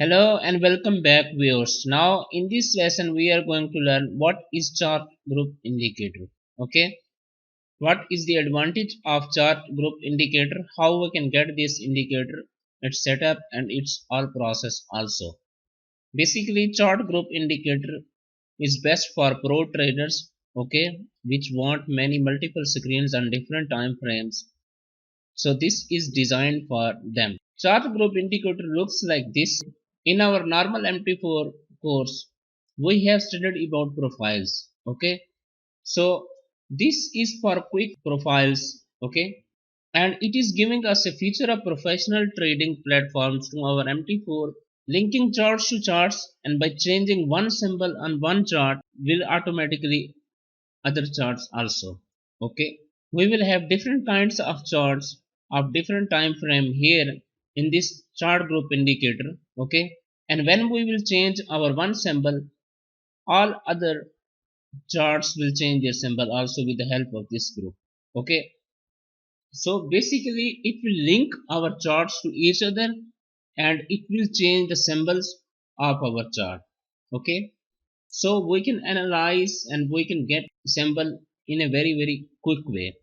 Hello and welcome back viewers. Now in this lesson we are going to learn what is chart group indicator. Okay. What is the advantage of chart group indicator? How we can get this indicator, its setup and its all process also. Basically chart group indicator is best for pro traders, okay, which want many multiple screens and different time frames. So this is designed for them. Chart group indicator looks like this. In our normal MT4 course, we have studied about profiles. Okay, so this is for quick profiles. Okay, and it is giving us a feature of professional trading platforms to our MT4, linking charts to charts, and by changing one symbol on one chart will automatically other charts also. Okay, we will have different kinds of charts of different time frame here in this chart group indicator. Okay, and when we will change our one symbol, all other charts will change their symbol also with the help of this group. Okay, so basically it will link our charts to each other and it will change the symbols of our chart. Okay, so we can analyze and we can get symbol in a very quick way.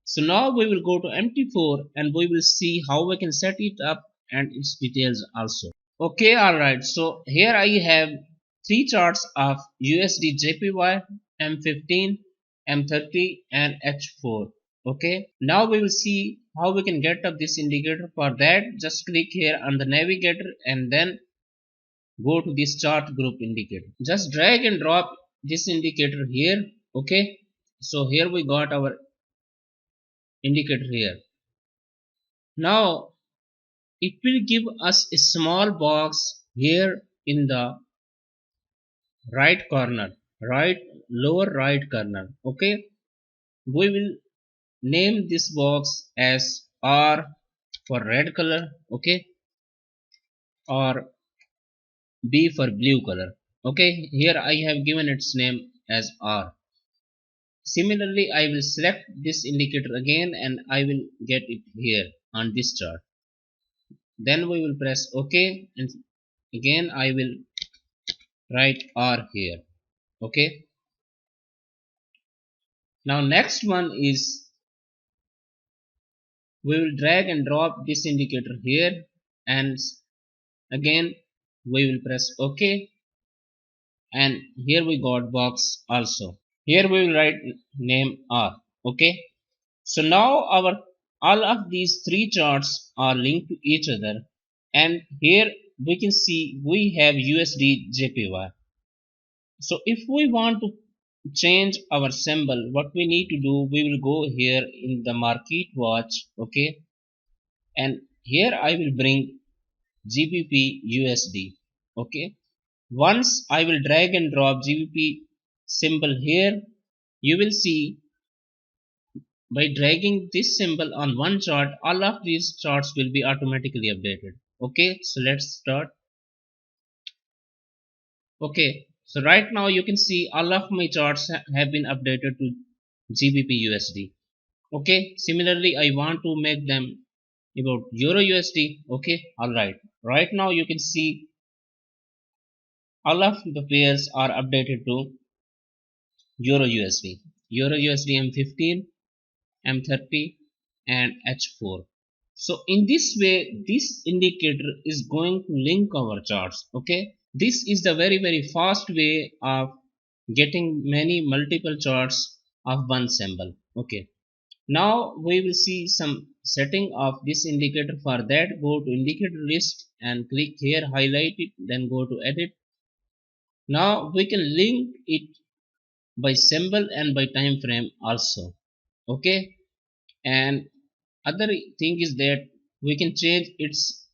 So now we will go to MT4 and we will see how we can set it up and its details also. Okay, alright. So here I have three charts of USD JPY, M15, M30 and H4. Okay, now we will see how we can get up this indicator. For that, just click here on the navigator and then go to this chart group indicator. Just drag and drop this indicator here. Okay, so here we got our indicator here. Now it will give us a small box here in the right corner, right lower right corner. Okay, we will name this box as R for red color. Okay, or B for blue color. Okay, here I have given its name as R. Similarly, I will select this indicator again and I will get it here on this chart. Then we will press OK and again I will write R here. Okay, now next one is we will drag and drop this indicator here and again we will press OK and here we got box also. Here we will write name R. Okay, so now our all of these three charts are linked to each other and here we can see we have USD JPY. So if we want to change our symbol, what we need to do, we will go here in the market watch. Okay, and here I will bring GBP USD. Okay, once I will drag and drop GBP symbol here, you will see by dragging this symbol on one chart, all of these charts will be automatically updated. Okay, so let's start. Okay, so right now you can see all of my charts have been updated to GBP USD. Okay, similarly I want to make them about Euro USD. Okay, alright. Right now you can see all of the pairs are updated to Euro USD. Euro USD M15, M30 and H4. So in this way this indicator is going to link our charts. Okay, this is the very fast way of getting many multiple charts of one symbol. Okay, now we will see some setting of this indicator. For that, go to indicator list and click here, highlight it, then go to edit. Now we can link it by symbol and by time frame also. Okay, and other thing is that we can change its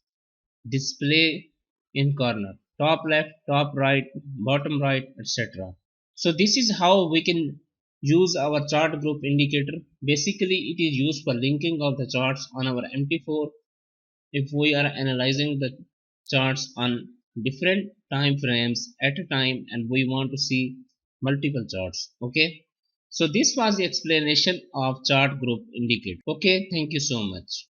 display in corner, top left, top right, bottom right, etc. So this is how we can use our chart group indicator. Basically it is used for linking of the charts on our MT4 if we are analyzing the charts on different time frames at a time and we want to see multiple charts. Okay, so this was the explanation of chart group indicator. Okay, thank you so much.